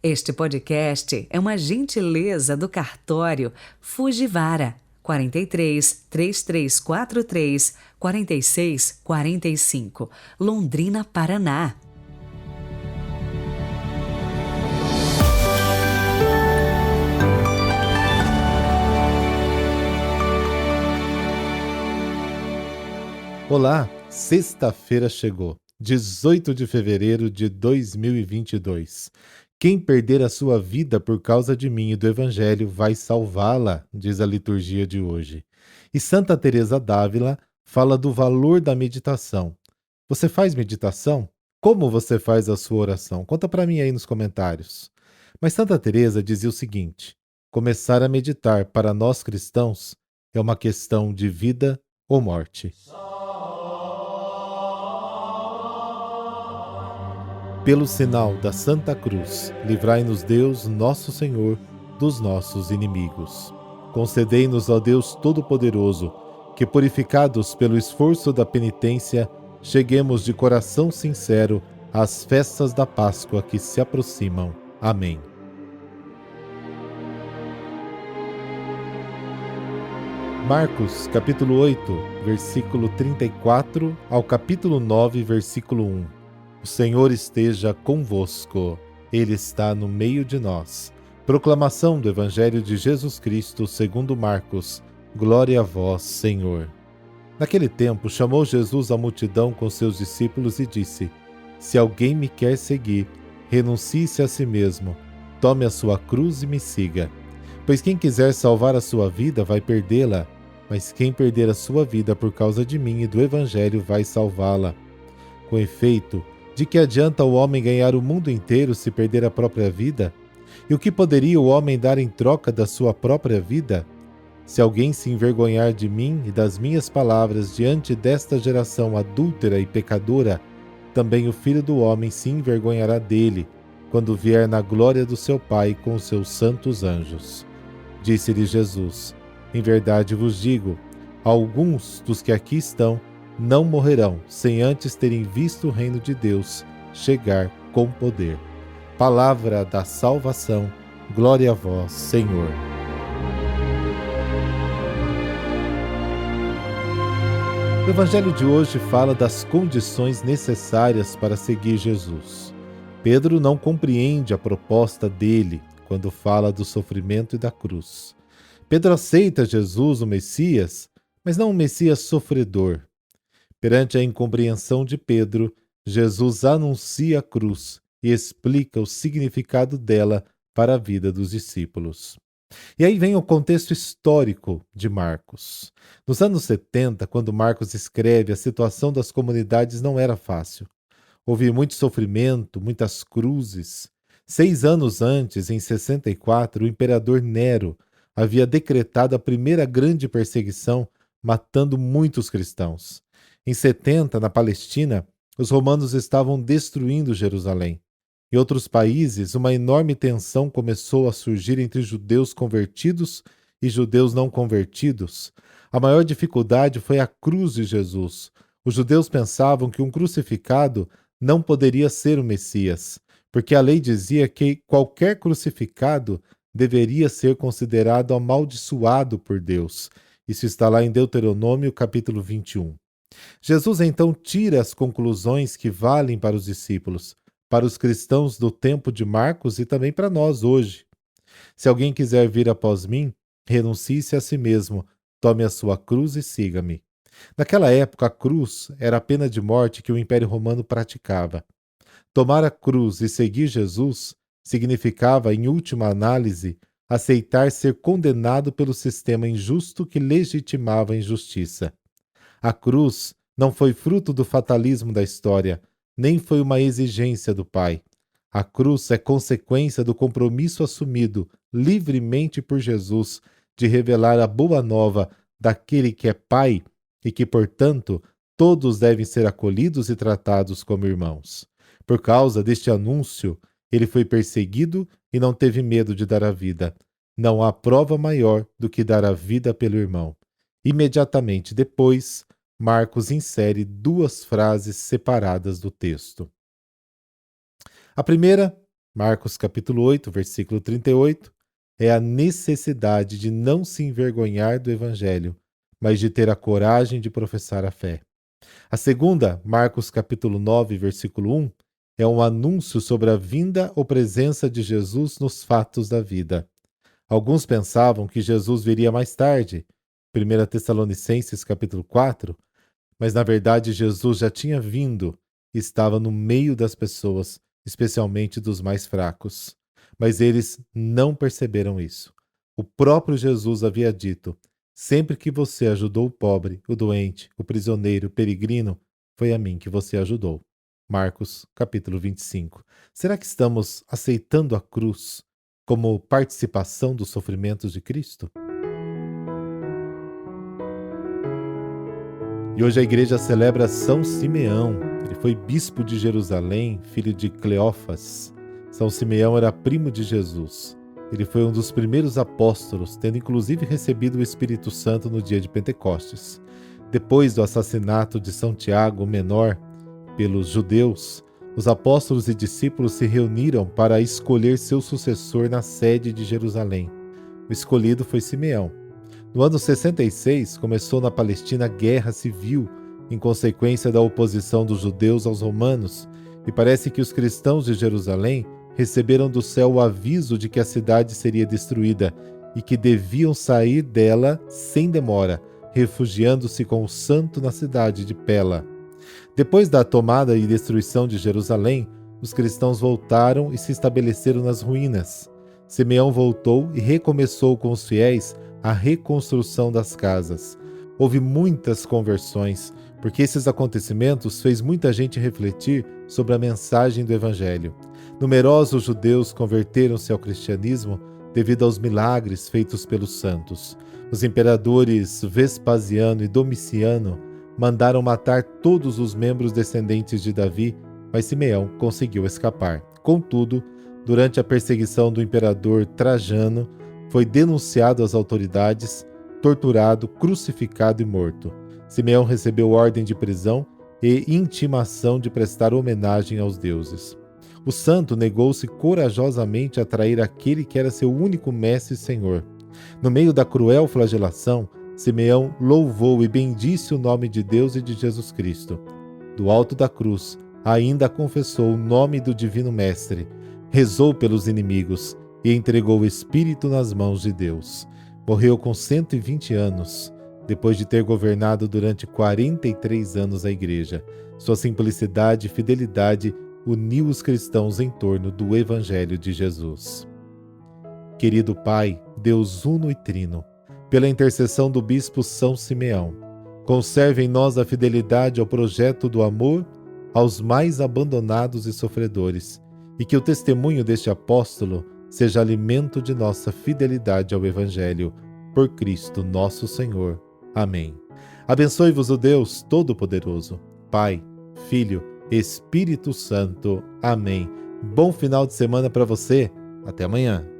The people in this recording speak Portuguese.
Este podcast é uma gentileza do cartório Fujivara 43 3343 4645, Londrina, Paraná. Olá, sexta-feira chegou, 18 de fevereiro de 2022. Quem perder a sua vida por causa de mim e do Evangelho vai salvá-la, diz a liturgia de hoje. E Santa Teresa d'Ávila fala do valor da meditação. Você faz meditação? Como você faz a sua oração? Conta para mim aí nos comentários. Mas Santa Teresa dizia o seguinte: começar a meditar para nós cristãos é uma questão de vida ou morte. Pelo sinal da Santa Cruz, livrai-nos Deus, nosso Senhor, dos nossos inimigos. Concedei-nos, ó Deus Todo-Poderoso, que, purificados pelo esforço da penitência, cheguemos de coração sincero às festas da Páscoa que se aproximam. Amém. Marcos, capítulo 8, versículo 34 ao capítulo 9, versículo 1. O Senhor esteja convosco, Ele está no meio de nós. Proclamação do Evangelho de Jesus Cristo segundo Marcos. Glória a vós, Senhor. Naquele tempo, chamou Jesus a multidão com seus discípulos e disse: Se alguém me quer seguir, renuncie-se a si mesmo, tome a sua cruz e me siga. Pois quem quiser salvar a sua vida vai perdê-la, mas quem perder a sua vida por causa de mim e do Evangelho vai salvá-la. Com efeito, de que adianta o homem ganhar o mundo inteiro se perder a própria vida? E o que poderia o homem dar em troca da sua própria vida? Se alguém se envergonhar de mim e das minhas palavras diante desta geração adúltera e pecadora, também o Filho do Homem se envergonhará dele, quando vier na glória do seu Pai com os seus santos anjos. Disse-lhe Jesus: Em verdade vos digo, alguns dos que aqui estão não morrerão sem antes terem visto o reino de Deus chegar com poder. Palavra da salvação, glória a vós, Senhor. O Evangelho de hoje fala das condições necessárias para seguir Jesus. Pedro não compreende a proposta dele quando fala do sofrimento e da cruz. Pedro aceita Jesus, o Messias, mas não um Messias sofredor. Perante a incompreensão de Pedro, Jesus anuncia a cruz e explica o significado dela para a vida dos discípulos. E aí vem o contexto histórico de Marcos. Nos anos 70, quando Marcos escreve, a situação das comunidades não era fácil. Houve muito sofrimento, muitas cruzes. 6 anos antes, em 64, o imperador Nero havia decretado a primeira grande perseguição, matando muitos cristãos. Em 70, na Palestina, os romanos estavam destruindo Jerusalém. Em outros países, uma enorme tensão começou a surgir entre judeus convertidos e judeus não convertidos. A maior dificuldade foi a cruz de Jesus. Os judeus pensavam que um crucificado não poderia ser o Messias, porque a lei dizia que qualquer crucificado deveria ser considerado amaldiçoado por Deus. Isso está lá em Deuteronômio, capítulo 21. Jesus então tira as conclusões que valem para os discípulos, para os cristãos do tempo de Marcos e também para nós hoje. Se alguém quiser vir após mim, renuncie-se a si mesmo, tome a sua cruz e siga-me. Naquela época, a cruz era a pena de morte que o Império Romano praticava. Tomar a cruz e seguir Jesus significava, em última análise, aceitar ser condenado pelo sistema injusto que legitimava a injustiça. A cruz não foi fruto do fatalismo da história, nem foi uma exigência do Pai. A cruz é consequência do compromisso assumido livremente por Jesus de revelar a boa nova daquele que é Pai e que, portanto, todos devem ser acolhidos e tratados como irmãos. Por causa deste anúncio, ele foi perseguido e não teve medo de dar a vida. Não há prova maior do que dar a vida pelo irmão. Imediatamente depois, Marcos insere 2 frases separadas do texto. A primeira Marcos capítulo 8, versículo 38, é a necessidade de não se envergonhar do Evangelho, mas de ter a coragem de professar a fé. A segunda, Marcos capítulo 9, versículo 1, é um anúncio sobre a vinda ou presença de Jesus nos fatos da vida. Alguns pensavam que Jesus viria mais tarde, 1 Tessalonicenses capítulo 4, mas na verdade Jesus já tinha vindo e estava no meio das pessoas, especialmente dos mais fracos. Mas eles não perceberam isso. O próprio Jesus havia dito: sempre que você ajudou o pobre, o doente, o prisioneiro, o peregrino, foi a mim que você ajudou. Marcos, capítulo 25. Será que estamos aceitando a cruz como participação dos sofrimentos de Cristo? E hoje a igreja celebra São Simeão. Ele foi bispo de Jerusalém, filho de Cleófas. São Simeão era primo de Jesus. Ele foi um dos primeiros apóstolos, tendo inclusive recebido o Espírito Santo no dia de Pentecostes. Depois do assassinato de São Tiago, o menor, pelos judeus, os apóstolos e discípulos se reuniram para escolher seu sucessor na sede de Jerusalém. O escolhido foi Simeão. No ano 66, começou na Palestina a guerra civil, em consequência da oposição dos judeus aos romanos, e parece que os cristãos de Jerusalém receberam do céu o aviso de que a cidade seria destruída e que deviam sair dela sem demora, refugiando-se com o santo na cidade de Pela. Depois da tomada e destruição de Jerusalém, os cristãos voltaram e se estabeleceram nas ruínas. Simeão voltou e recomeçou com os fiéis a reconstrução das casas. Houve muitas conversões, porque esses acontecimentos fez muita gente refletir sobre a mensagem do Evangelho. Numerosos judeus converteram-se ao cristianismo devido aos milagres feitos pelos santos. Os imperadores Vespasiano e Domiciano mandaram matar todos os membros descendentes de Davi, mas Simeão conseguiu escapar. Contudo, durante a perseguição do imperador Trajano, foi denunciado às autoridades, torturado, crucificado e morto. Simeão recebeu ordem de prisão e intimação de prestar homenagem aos deuses. O santo negou-se corajosamente a trair aquele que era seu único mestre e senhor. No meio da cruel flagelação, Simeão louvou e bendisse o nome de Deus e de Jesus Cristo. Do alto da cruz, ainda confessou o nome do Divino Mestre, rezou pelos inimigos e entregou o Espírito nas mãos de Deus. Morreu com 120 anos, depois de ter governado durante 43 anos a Igreja. Sua simplicidade e fidelidade uniu os cristãos em torno do Evangelho de Jesus. Querido Pai, Deus uno e trino, pela intercessão do bispo São Simeão, conserve em nós a fidelidade ao projeto do amor aos mais abandonados e sofredores, e que o testemunho deste apóstolo seja alimento de nossa fidelidade ao Evangelho, por Cristo nosso Senhor. Amém. Abençoe-vos o Deus Todo-Poderoso, Pai, Filho, Espírito Santo. Amém. Bom final de semana para você. Até amanhã.